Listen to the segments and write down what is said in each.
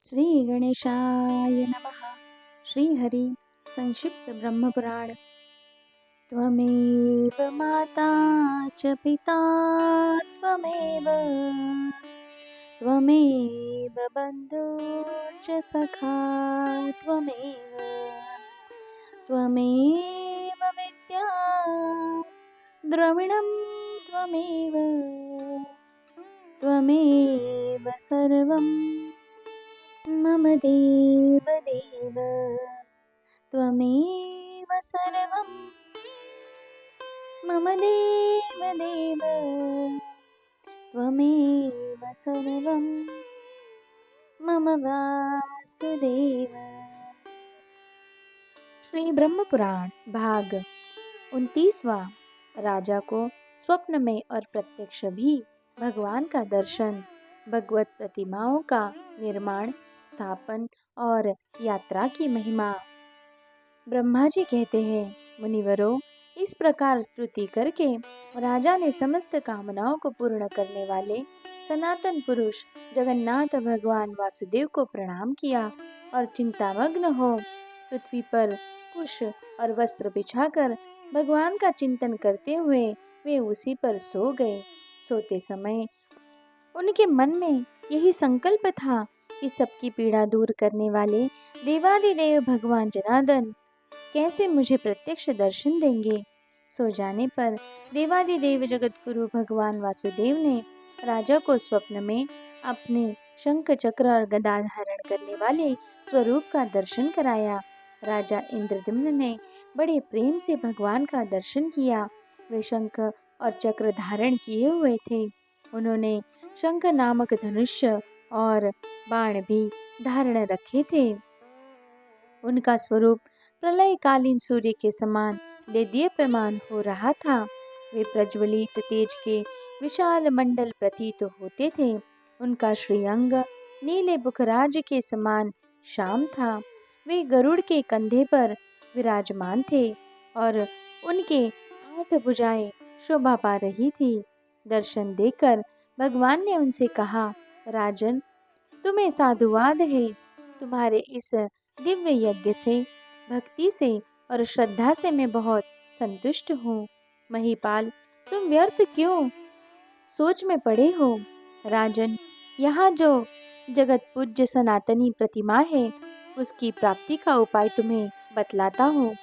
श्री गणेशाय नमः। श्रीहरि संक्षिप्त ब्रह्मपुराण। त्वमेव माता च पिता त्वमेव त्वमेव बन्धुश्च सखा त्वमेव त्वमेव विद्या द्रविणं त्वमेव त्वमेव सर्वं मम देव देव त्वमेव सर्वं मम देव देव त्वमेव सर्वं मम वासुदेव। श्री ब्रह्म पुराण भाग 29वां। राजा को स्वप्न में और प्रत्यक्ष भी भगवान का दर्शन, भगवत प्रतिमाओं का निर्माण, स्थापन और यात्रा की महिमा। ब्रह्मा जी कहते हैं, मुनिवरों, इस प्रकार स्तुति करके राजा ने समस्त कामनाओं को पूर्ण करने वाले सनातन पुरुष जगन्नाथ भगवान वासुदेव को प्रणाम किया और चिंतामग्न हो पृथ्वी पर कुश और वस्त्र बिछाकर भगवान का चिंतन करते हुए वे उसी पर सो गए। सोते समय उनके मन में यही संकल्प था कि सबकी पीड़ा दूर करने वाले देवादिदेव भगवान जनार्दन कैसे मुझे प्रत्यक्ष दर्शन देंगे। सो जाने पर देवादिदेव जगतगुरु भगवान वासुदेव ने राजा को स्वप्न में अपने शंख चक्र और गदा धारण करने वाले स्वरूप का दर्शन कराया। राजा इंद्रद्युम्न ने बड़े प्रेम से भगवान का दर्शन किया। वे शंख और चक्र धारण किए हुए थे। उन्होंने शंख नामक धनुष्य और बाण भी धारण रखे थे। उनका स्वरूप प्रलयकालीन सूर्य के समान देदीप्यमान हो रहा था। वे प्रज्वलित तेज के विशाल मंडल प्रतीत होते थे। उनका श्रीअंग नीले बुखराज के समान श्याम था। वे गरुड़ के कंधे पर विराजमान थे और उनके 8 भुजाएं शोभा पा रही थी। दर्शन देकर भगवान ने उनसे कहा, राजन, तुम्हें साधुवाद है। तुम्हारे इस दिव्य यज्ञ से, भक्ति से और श्रद्धा से मैं बहुत संतुष्ट हूँ। महिपाल, तुम व्यर्थ क्यों सोच में पड़े हो? राजन, यहाँ जो जगत पूज्य सनातनी प्रतिमा है, उसकी प्राप्ति का उपाय तुम्हें बतलाता हूँ।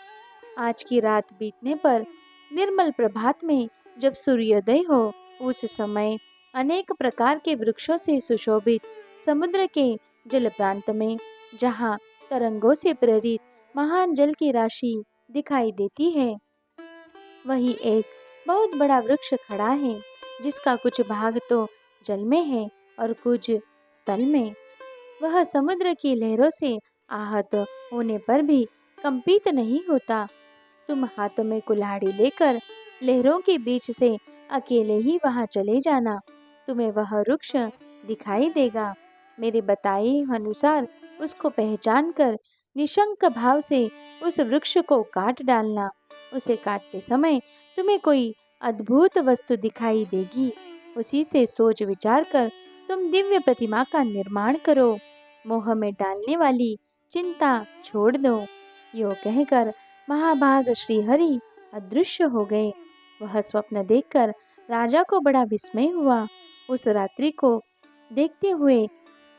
आज की रात बीतने पर निर्मल प्रभात में जब सूर्योदय हो, उस समय अनेक प्रकार के वृक्षों से सुशोभित समुद्र के जल प्रांत में, जहाँ तरंगों से प्रेरित महान जल की राशि दिखाई देती है, वही एक बहुत बड़ा वृक्ष खड़ा है, जिसका कुछ भाग तो जल में है और कुछ स्थल में। वह समुद्र की लहरों से आहत होने पर भी कंपित नहीं होता। तुम हाथों में कुल्हाड़ी लेकर लहरों के बीच से अकेले ही वहां चले जाना। तुम्हें वह वृक्ष दिखाई देगा। मेरे बताए अनुसार उसको पहचान कर निशंक भाव से उस वृक्ष को काट डालना। उसे काटते समय तुम्हें कोई अद्भुत वस्तु दिखाई देगी। उसी से सोच विचार कर तुम दिव्य प्रतिमा का निर्माण करो। मोह में डालने वाली चिंता छोड़ दो। यो कहकर महाभाग श्रीहरि अदृश्य हो गए। वह स्वप्न देखकर राजा को बड़ा विस्मय हुआ। उस रात्रि को देखते हुए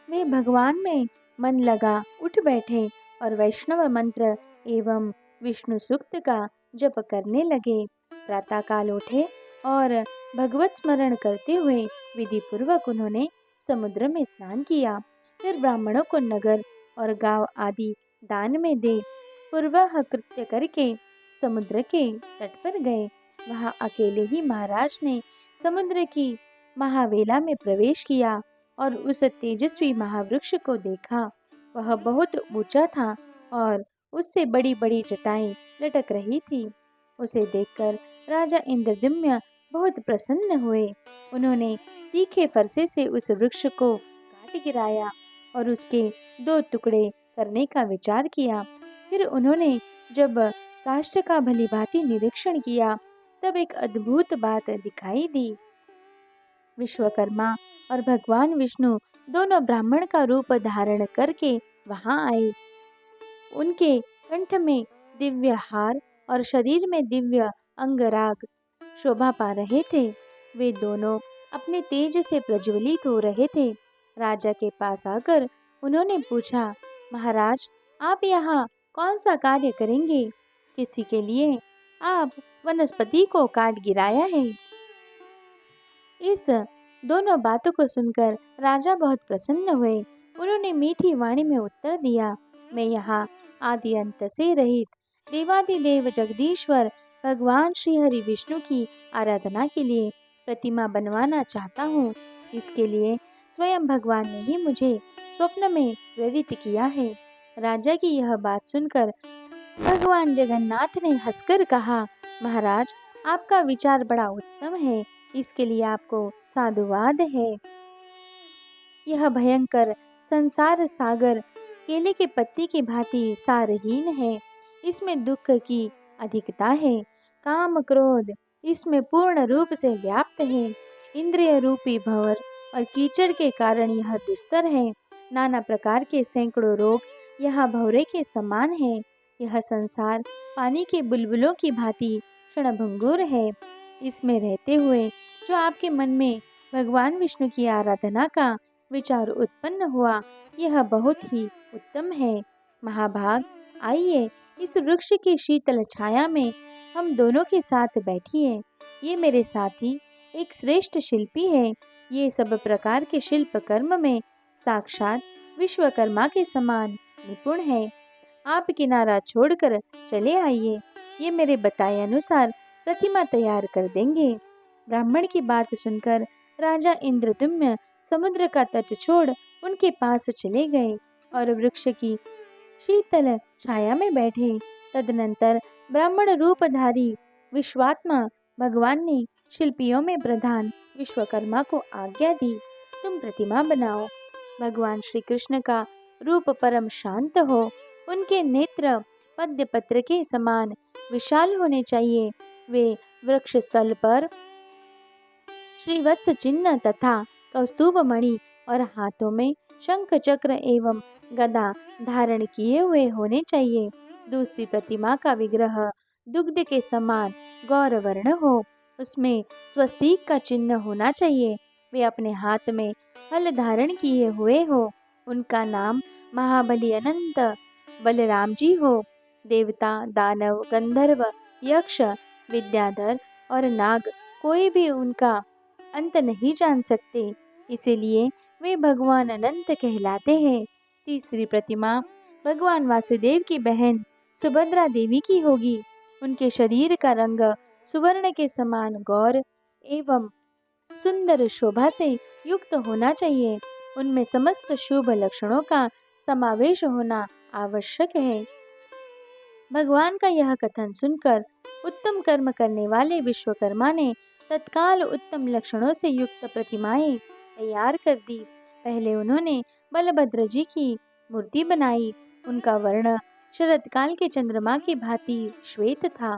वे भगवान में मन लगा उठ बैठे और वैष्णव मंत्र एवं विष्णु सूक्त का जप करने लगे। प्रातःकाल उठे और भगवत स्मरण करते हुए विधि पूर्वक उन्होंने समुद्र में स्नान किया। फिर ब्राह्मणों को नगर और गांव आदि दान में दे पूर्वह कृत्य करके समुद्र के तट पर गए। वहां अकेले ही महाराज ने समुद्र की महावेला में प्रवेश किया और उस तेजस्वी महावृक्ष को देखा। वह बहुत ऊंचा था और उससे बड़ी बड़ी जटाएं लटक रही थी। उसे देखकर राजा इंद्रद्युम्न बहुत प्रसन्न हुए। उन्होंने तीखे फरसे से उस वृक्ष को काट गिराया और उसके 2 टुकड़े करने का विचार किया। फिर उन्होंने जब काष्ठ का भलीभांति निरीक्षण किया, तब एक अद्भुत बात दिखाई दी। विश्वकर्मा और भगवान विष्णु दोनों ब्राह्मण का रूप धारण करके वहां आए। उनके कंठ में दिव्य हार और शरीर में दिव्य अंगराग शोभा पा रहे थे। वे दोनों अपने तेज से प्रज्वलित हो रहे थे। राजा के पास आकर उन्होंने पूछा, महाराज, आप यहाँ कौन सा कार्य करेंगे? किसी के लिए आप वनस्पति को काट गिराया है? इस दोनों बातों को सुनकर राजा बहुत प्रसन्न हुए। उन्होंने मीठी वाणी में उत्तर दिया, मैं यहाँ आदि अंत से रहित देवादिदेव जगदीश्वर भगवान श्री हरि विष्णु की आराधना के लिए प्रतिमा बनवाना चाहता हूँ। इसके लिए स्वयं भगवान ने ही मुझे स्वप्न में प्रेरित किया है। राजा की यह बात सुनकर भगवान जगन्नाथ ने हंसकर कहा, महाराज, आपका विचार बड़ा उत्तम है, इसके लिए आपको साधुवाद है। यह भयंकर संसार सागर केले के पत्ते की भांति सारहीन है। इसमें दुख की अधिकता है। काम क्रोध इसमें पूर्ण रूप से व्याप्त है। इंद्रिय रूपी भंवर और कीचड़ के कारण यह दुस्तर है। नाना प्रकार के सैकड़ों रोग यह भंवरे के समान है। यह संसार पानी के बुलबुलों की भांति क्षणभंगुर है। इसमें रहते हुए जो आपके मन में भगवान विष्णु की आराधना का विचार उत्पन्न हुआ, यह बहुत ही उत्तम है। महाभाग, आइए इस वृक्ष की शीतल छाया में हम दोनों के साथ बैठिए। ये मेरे साथी एक श्रेष्ठ शिल्पी है। ये सब प्रकार के शिल्प कर्म में साक्षात विश्वकर्मा के समान निपुण है। आप किनारा छोड़कर चले आइए, ये मेरे बताए अनुसार प्रतिमा तैयार कर देंगे। ब्राह्मण की बात सुनकर राजा इंद्रद्युम्न समुद्र का तट छोड़ उनके पास चले गए और वृक्ष की शीतल छाया में बैठे। तदनंतर ब्राह्मण रूपधारी विश्वात्मा भगवान ने शिल्पियों में प्रधान विश्वकर्मा को आज्ञा दी, तुम प्रतिमा बनाओ। भगवान श्री कृष्ण का रूप परम शांत हो। उनके नेत्र पद्य पत्र के समान विशाल होने चाहिए। वे वृक्ष स्थल पर श्रीवत्स चिन्ह तथा कौस्तुभ मणि और हाथों में शंख चक्र एवं गदा धारण किए हुए होने चाहिए। दूसरी प्रतिमा का विग्रह दुग्ध के समान गौरवर्ण हो। उसमें स्वस्तिक का चिन्ह होना चाहिए। वे अपने हाथ में हल धारण किए हुए हो। उनका नाम महाबली अनंत बलराम जी हो। देवता, दानव, गंधर्व, यक्ष, विद्याधर और नाग कोई भी उनका अंत नहीं जान सकते, इसीलिए वे भगवान अनंत कहलाते हैं। तीसरी प्रतिमा भगवान वासुदेव की बहन सुभद्रा देवी की होगी। उनके शरीर का रंग सुवर्ण के समान गौर एवं सुंदर शोभा से युक्त होना चाहिए। उनमें समस्त शुभ लक्षणों का समावेश होना आवश्यक है। भगवान का यह कथन सुनकर उत्तम कर्म करने वाले विश्वकर्मा ने तत्काल उत्तम लक्षणों से युक्त प्रतिमाएं तैयार कर दी। पहले उन्होंने बलभद्र जी की मूर्ति बनाई। उनका वर्ण शरदकाल के चंद्रमा की भांति श्वेत था।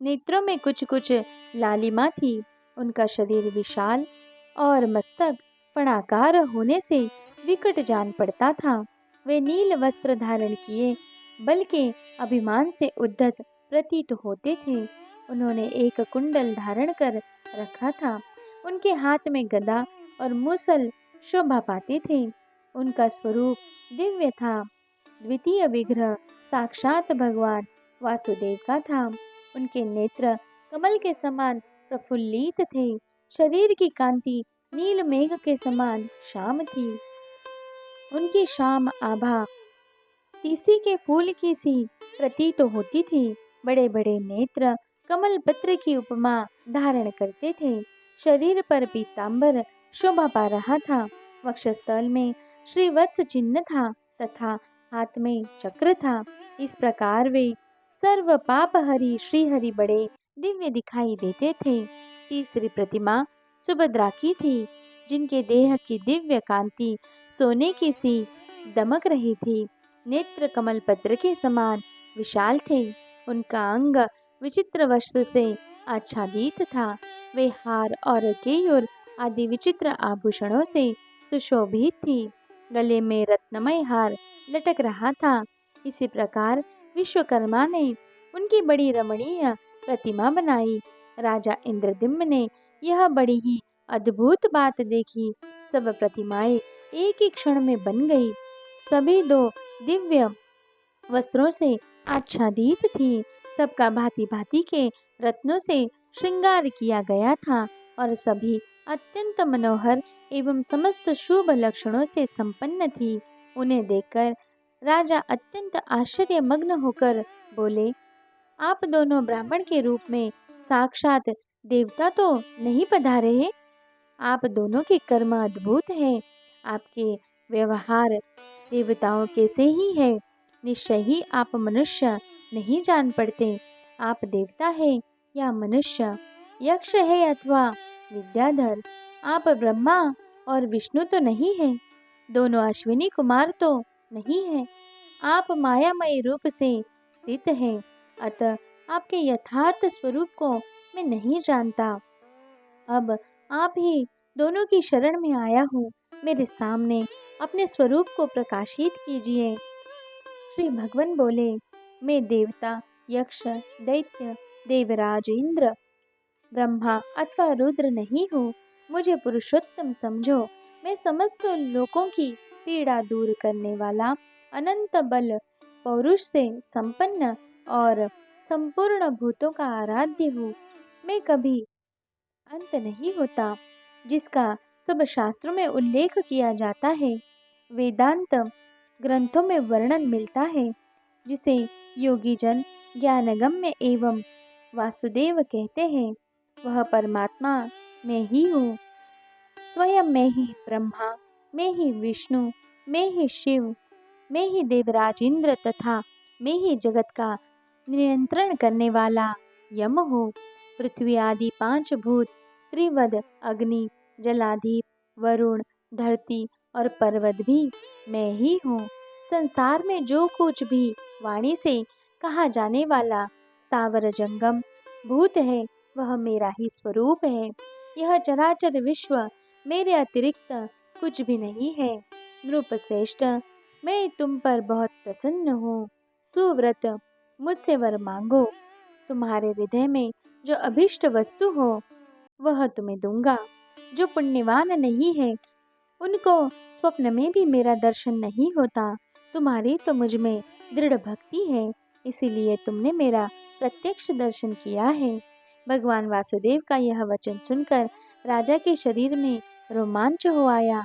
नेत्रों में कुछ कुछ लालिमा थी। उनका शरीर विशाल और मस्तक फणाकार होने से विकट जान पड़ता था। वे नील वस्त्र धारण किए बल के अभिमान से उद्धत प्रतीत होते थे। उन्होंने एक कुंडल धारण कर रखा था। उनके हाथ में गदा और मूसल शोभा पाते थे। उनका स्वरूप दिव्य था। द्वितीय विग्रह साक्षात भगवान वासुदेव का था। उनके नेत्र कमल के समान प्रफुल्लित थे। शरीर की कांति नील मेघ के समान श्याम थी। उनकी श्याम आभा तीसी के फूल की सी प्रतीत होती थी। बड़े बड़े नेत्र कमल पत्र की उपमा धारण करते थे। शरीर पर पीतांबर शोभा पा रहा था। वक्षस्थल में श्रीवत्स चिन्ह था तथा हाथ में चक्र था। इस प्रकार वे सर्व पाप हरि श्री हरि बड़े दिव्य दिखाई देते थे। तीसरी प्रतिमा सुभद्रा की थी, जिनके देह की दिव्य कांति सोने की सी दमक रही थी। नेत्र कमल पत्र के समान विशाल थे। उनका अंग विचित्र वस्त्र से आच्छादित था। वे हार और केयूर आदि विचित्र आभूषणों से सुशोभित थी, गले में रत्नमय हार लटक रहा था। इसी प्रकार विश्वकर्मा ने उनकी बड़ी रमणीय प्रतिमा बनाई। राजा इंद्रद्युम्न ने यह बड़ी ही अद्भुत बात देखी। सब प्रतिमाएं एक ही क्षण में बन गई। सभी दो दिव्य वस्त्रों से आच्छादित थी। सबका भांति भांति के रत्नों से श्रृंगार किया गया था और सभी अत्यंत मनोहर एवं समस्त शुभ लक्षणों से संपन्न थी। उन्हें देखकर राजा अत्यंत आश्चर्यमग्न होकर बोले, आप दोनों ब्राह्मण के रूप में साक्षात देवता तो नहीं पधारे हैं? आप दोनों के कर्म अद्भुत हैं। आपके व्यवहार देवताओं के से ही है। निश्चय ही आप मनुष्य नहीं जान पड़ते। आप देवता है या मनुष्य, यक्ष है अथवा विद्याधर। आप ब्रह्मा और विष्णु तो नहीं है, दोनों अश्विनी कुमार तो नहीं है। आप मायामय रूप से स्थित हैं, अतः आपके यथार्थ स्वरूप को मैं नहीं जानता। अब आप ही दोनों की शरण में आया हूँ। मेरे सामने अपने स्वरूप को प्रकाशित कीजिए। श्री भगवान बोले, मैं देवता, यक्ष, दैत्य, देवराज इंद्र, ब्रह्मा अथवा रुद्र नहीं हूँ। मुझे पुरुषोत्तम समझो। मैं समस्त लोकों की पीड़ा दूर करने वाला अनंत बल पौरुष से संपन्न और संपूर्ण भूतों का आराध्य हूँ। मैं कभी अंत नहीं होता, जिसका सब शास्त्रों में उल्लेख किया जाता है, वेदांत ग्रंथों में वर्णन मिलता है, जिसे योगी जन ज्ञानगम्य एवं वासुदेव कहते हैं। वह परमात्मा मैं ही हूँ। स्वयं मैं ही ब्रह्मा, मैं ही विष्णु, मैं ही शिव, मैं ही देवराज इंद्र तथा मैं ही जगत का नियंत्रण करने वाला यम हूँ। पृथ्वी आदि पांच भूत, त्रिवद, अग्नि, जलाधीप, वरुण, धरती और पर्वत भी मैं ही हूँ। संसार में जो कुछ भी वाणी से कहा जाने वाला स्थावर जंगम भूत है, वह मेरा ही स्वरूप है। यह चराचर विश्व मेरे अतिरिक्त कुछ भी नहीं है। नृप श्रेष्ठ, मैं तुम पर बहुत प्रसन्न हूँ। सुव्रत, मुझसे वर मांगो। तुम्हारे हृदय में जो अभिष्ट वस्तु हो वह तुम्हें दूंगा। जो पुण्यवान नहीं है, उनको स्वप्न में भी मेरा दर्शन नहीं होता। तुम्हारी तो मुझ में दृढ़ भक्ति है, इसीलिए तुमने मेरा प्रत्यक्ष दर्शन किया है। भगवान वासुदेव का यह वचन सुनकर राजा के शरीर में रोमांच हो आया।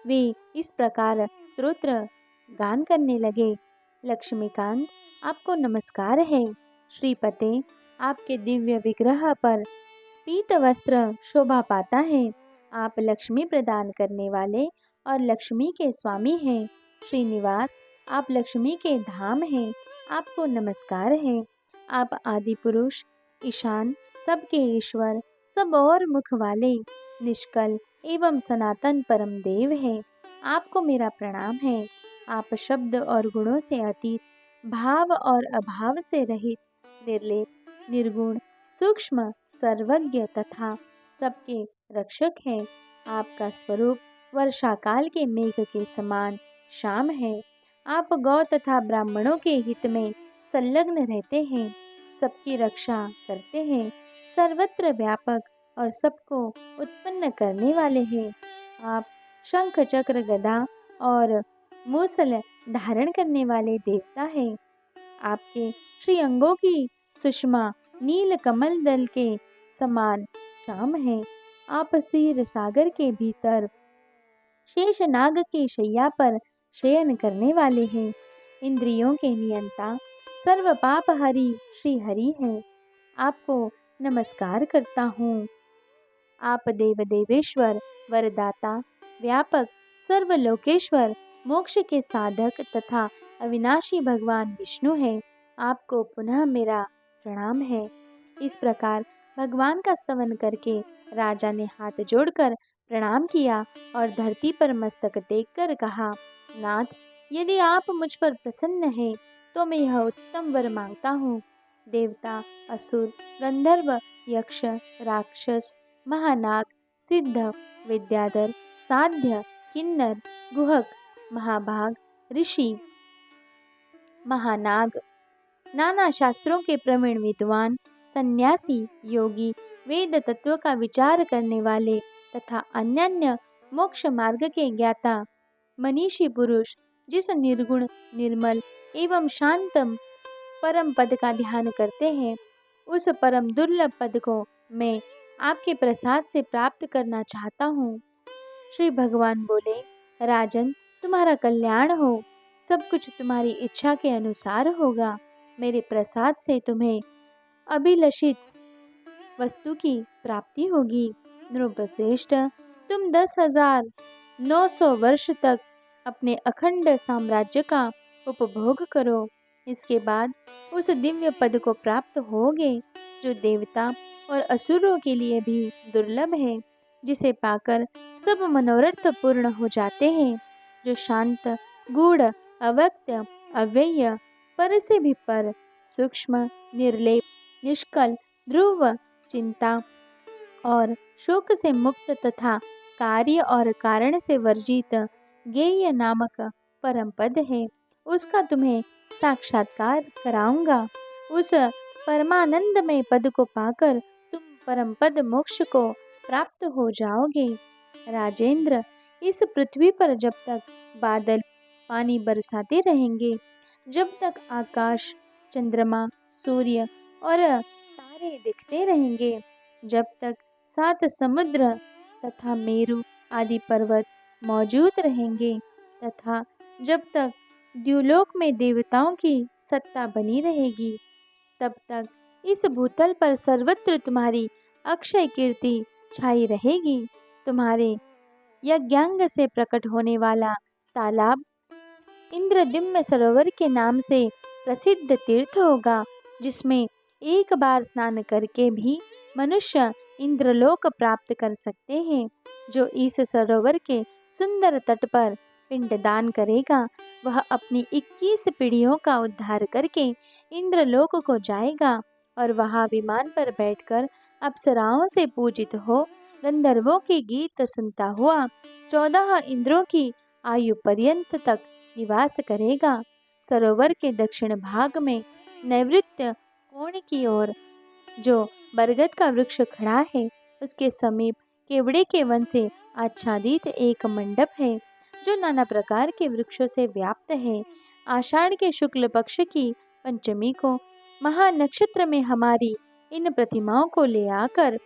वे इस प्रकार स्तोत्र गान करने लगे। लक्ष्मीकांत, आपको नमस्कार है। श्रीपते, आपके दिव्य विग्रह पर पीत वस्त्र शोभा पाता है। आप लक्ष्मी प्रदान करने वाले और लक्ष्मी के स्वामी हैं। श्रीनिवास, आप लक्ष्मी के धाम हैं। आपको नमस्कार है। आप आदि पुरुष, ईशान, सबके ईश्वर, सब और मुख वाले, निष्कल एवं सनातन परम देव है। आपको मेरा प्रणाम है। आप शब्द और गुणों से अतीत, भाव और अभाव से रहित, निर्लेप, निर्गुण, सूक्ष्म, सर्वज्ञ तथा सबके रक्षक हैं। आपका स्वरूप वर्षा काल के मेघ के समान श्याम है। आप गौ तथा ब्राह्मणों के हित में संलग्न रहते हैं, सबकी रक्षा करते हैं, सर्वत्र व्यापक और सबको उत्पन्न करने वाले हैं। आप शंख, चक्र, गदा और मूसल धारण करने वाले देवता हैं। आपके श्री अंगों की सुषमा नील कमल दल के समान श्याम है। आप क्षीर सागर के भीतर शेष नाग की शैया पर शयन करने वाले हैं। इंद्रियों के नियंता सर्व पाप हरि श्री हरि हैं। आपको नमस्कार करता हूँ। आप देव देवेश्वर, वरदाता, व्यापक, सर्वलोकेश्वर, मोक्ष के साधक तथा अविनाशी भगवान विष्णु हैं। आपको पुनः मेरा प्रणाम है। इस प्रकार भगवान का स्तवन करके राजा ने हाथ जोड़कर प्रणाम किया और धरती पर मस्तक टेककर कहा, नाथ, यदि आप मुझ पर प्रसन्न हैं तो मैं यह उत्तम वर मांगता हूँ। देवता, असुर, गंधर्व, यक्ष, राक्षस, महानाग, सिद्ध, विद्याधर, साध्य, किन्नर, गुहक, महाभाग, ऋषि, महानाग, नाना शास्त्रों के प्रवीण विद्वान, सन्यासी, योगी, वेद तत्व का विचार करने वाले तथा अन्य मोक्ष मार्ग के ज्ञाता, मनीषी पुरुष जिस निर्गुण, निर्मल एवं शांतम परम पद का ध्यान करते हैं, उस परम दुर्लभ पद को मैं आपके प्रसाद से प्राप्त करना चाहता हूँ। श्री भगवान बोले, राजन, तुम्हारा कल्याण हो, सब कुछ तुम्हारी इच्छा के अनुसार होगा। मेरे प्रसाद से तुम्हें अभिलषित वस्तु की प्राप्ति होगी। नृपश्रेष्ठ, तुम 10,900 वर्ष तक अपने अखंड साम्राज्य का उपभोग करो। इसके बाद उस दिव्य पद को प्राप्त होगे जो देवता और असुरों के लिए भी दुर्लभ है, जिसे पाकर सब मनोरथ पूर्ण हो जाते हैं, जो शांत, गूढ़, अव्यक्त, अव्यय, पर से भी पर, सूक्ष्म, निर्लेप, निष्कल, ध्रुव, चिंता और शोक से मुक्त तथा कार्य और कारण से वर्जित ज्ञेय नामक परम पद है। उसका तुम्हें साक्षात्कार कराऊंगा। उस परमानंदमय पद को पाकर तुम परम पद मोक्ष को प्राप्त हो जाओगे। राजेंद्र, इस पृथ्वी पर जब तक बादल पानी बरसाते रहेंगे, जब तक आकाश, चंद्रमा, सूर्य और तारे दिखते रहेंगे, जब तक 7 समुद्र तथा मेरु आदि पर्वत मौजूद रहेंगे तथा जब तक द्युलोक में देवताओं की सत्ता बनी रहेगी, तब तक इस भूतल पर सर्वत्र तुम्हारी अक्षय कीर्ति छाई रहेगी। तुम्हारे यज्ञांग से प्रकट होने वाला तालाब इंद्रद्युम्न सरोवर के नाम से प्रसिद्ध तीर्थ होगा, जिसमें एक बार स्नान करके भी मनुष्य इंद्रलोक प्राप्त कर सकते हैं। जो इस सरोवर के सुंदर तट पर पिंडदान करेगा, वह अपनी 21 पीढ़ियों का उद्धार करके इंद्रलोक को जाएगा और वहां विमान पर बैठकर अप्सराओं से पूजित हो गंधर्वों के गीत सुनता हुआ 14 इंद्रों की आयु पर्यंत तक निवास करेगा। सरोवर के दक्षिण भाग में नैऋत्य कोण की ओर जो बरगद का वृक्ष खड़ा है, उसके समीप केवड़े के वन से आच्छादित एक मंडप है, जो नाना प्रकार के वृक्षों से व्याप्त है। आषाढ़ के शुक्ल पक्ष की पंचमी को महानक्षत्र में हमारी इन प्रतिमाओं को ले आकर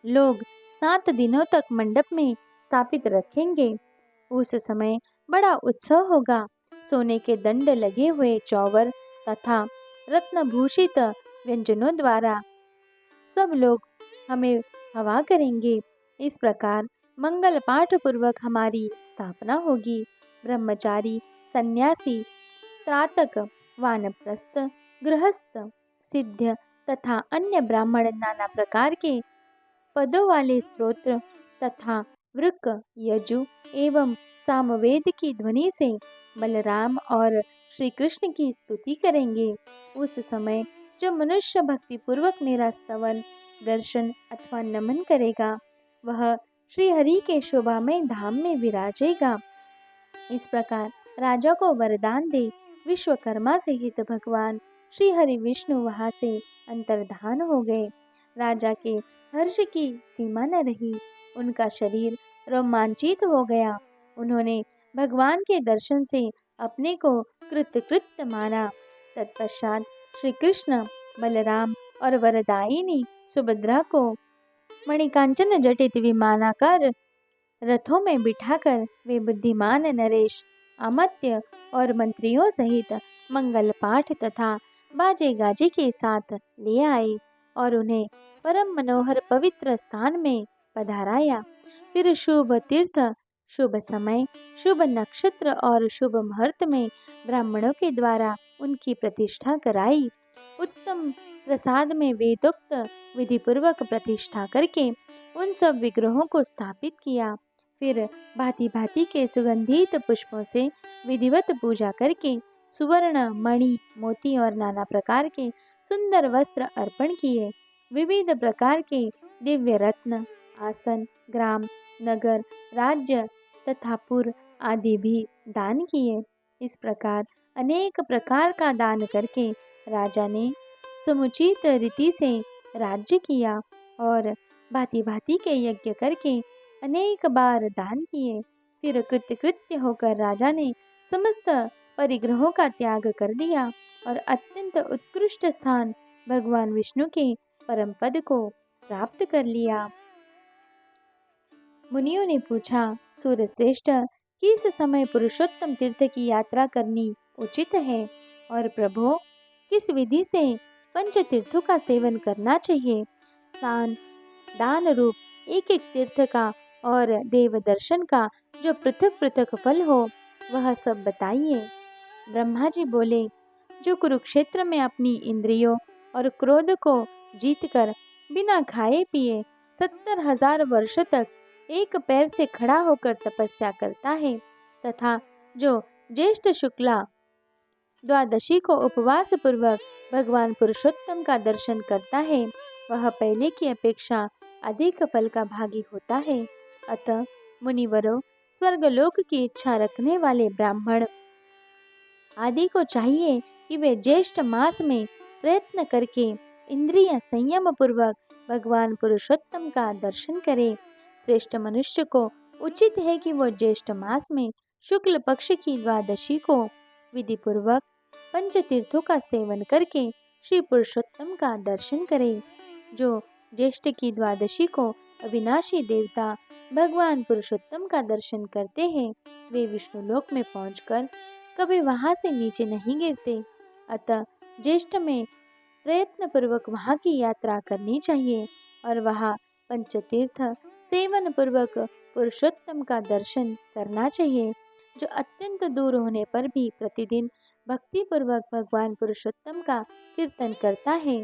लोग 7 दिनों तक मंडप में स्थापित रखेंगे। उस समय बड़ा उत्सव होगा। सोने के दंड लगे हुए चौवर तथा रत्नभूषित व्यंजनों द्वारा सब लोग हमें हवा करेंगे। इस प्रकार मंगल पाठ पूर्वक हमारी स्थापना होगी। ब्रह्मचारी, सन्यासी, स्त्रातक, वानप्रस्थ, गृहस्थ, सिद्ध तथा अन्य ब्राह्मण नाना प्रकार के पदों वाले स्तोत्र तथा वृक्क, यजु एवं सामवेद की ध्वनि से बलराम और श्री कृष्ण की स्तुति करेंगे। उस समय जो मनुष्य भक्ति पूर्वक मेरा स्तवन, दर्शन अथवा नमन करेगा, वह श्री हरि के शोभामय धाम में विराजेगा। इस प्रकार राजा को वरदान दे विश्वकर्मा सहित भगवान श्री हरि विष्णु वहां से अंतर्धान हो गए। राजा के हर्ष की सीमा न रही। उनका शरीर रोमांचित हो गया। उन्होंने भगवान के दर्शन से अपने को कृतकृत्य माना। तत्पश्चात श्री कृष्ण, बलराम और वरदायिनी सुभद्रा को मणिकांचन जटित विमानाकार रथों में बिठाकर वे बुद्धिमान नरेश, अमात्य और मंत्रियों सहित मंगल पाठ तथा बाजे गाजे के साथ ले आए और उन्हें परम मनोहर पवित्र स्थान में पधाराया। फिर शुभ तीर्थ, शुभ समय, शुभ नक्षत्र और शुभ मुहूर्त में ब्राह्मणों के द्वारा उनकी प्रतिष्ठा कराई। उत्तम प्रसाद में वेदोक्त विधि पूर्वक प्रतिष्ठा करके उन सब विग्रहों को स्थापित किया। फिर भांति भांति के सुगंधित पुष्पों से विधिवत पूजा करके सुवर्ण, मणि, मोती और नाना प्रकार के सुंदर वस्त्र अर्पण किए। विविध प्रकार के दिव्य रत्न, आसन, ग्राम, नगर, राज्य तथा पुर आदि भी दान किए। इस प्रकार अनेक प्रकार का दान करके राजा ने समुचित रीति से राज्य किया और भांति भांति के यज्ञ करके अनेक बार दान किए। फिर कृत्य होकर राजा ने समस्त परिग्रहों का त्याग कर दिया और अत्यंत उत्कृष्ट स्थान भगवान विष्णु के परम पद को प्राप्त कर लिया। मुनियों ने पूछा, सूर्यश्रेष्ठ, किस समय पुरुषोत्तम तीर्थ की यात्रा करनी उचित है और प्रभो किस विधि से पंच तीर्थों का सेवन करना चाहिए? स्नान, दान रूप एक एक तीर्थ का और देव दर्शन का जो पृथक पृथक फल हो वह सब बताइए। ब्रह्मा जी बोले, जो कुरुक्षेत्र में अपनी इंद्रियों और क्रोध को जीतकर बिना खाए पिए 70,000 वर्ष तक एक पैर से खड़ा होकर तपस्या करता है तथा जो ज्येष्ठ शुक्ला द्वादशी को उपवास पूर्वक भगवान पुरुषोत्तम का दर्शन करता है वह पहले की अपेक्षा अधिक फल का भागी होता है। अतः मुनिवरों, स्वर्गलोक की इच्छा रखने वाले ब्राह्मण आदि को चाहिए कि वे ज्येष्ठ मास में प्रयत्न करके इंद्रिय संयम पूर्वक भगवान पुरुषोत्तम का दर्शन करें। श्रेष्ठ मनुष्य को उचित है कि वो ज्येष्ठ मास में शुक्ल पक्ष की द्वादशी को विधि पूर्वक पंच तीर्थों का सेवन करके श्री पुरुषोत्तम का दर्शन करे। जो ज्येष्ठ की द्वादशी को अविनाशी देवता भगवान पुरुषोत्तम का दर्शन करते हैं वे विष्णु लोक में पहुंचकर कभी वहां से नीचे नहीं गिरते। अतः ज्येष्ठ में प्रयत्न पूर्वक वहां की यात्रा करनी चाहिए और वहां पंचतीर्थ सेवन पूर्वक पुरुषोत्तम का दर्शन करना चाहिए। जो अत्यंत दूर होने पर भी प्रतिदिन भक्ति पूर्वक भगवान पुरुषोत्तम का कीर्तन करता है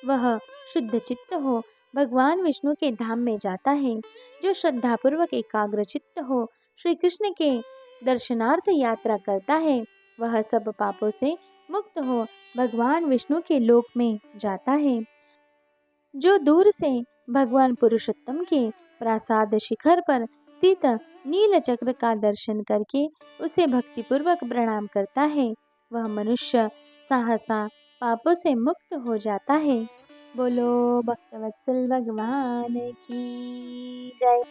वह शुद्ध चित्त हो भगवान विष्णु के धाम में जाता है। जो श्रद्धा पूर्वक एकाग्र चित्त हो श्री कृष्ण के दर्शनार्थ यात्रा करता है वह सब पापों से मुक्त हो भगवान विष्णु के लोक में जाता है। जो दूर से भगवान पुरुषोत्तम के प्रासाद शिखर पर स्थित नील चक्र का दर्शन करके उसे भक्तिपूर्वक प्रणाम करता है वह मनुष्य सहसा पापों से मुक्त हो जाता है। बोलो भक्तवत्सल भगवान की जय।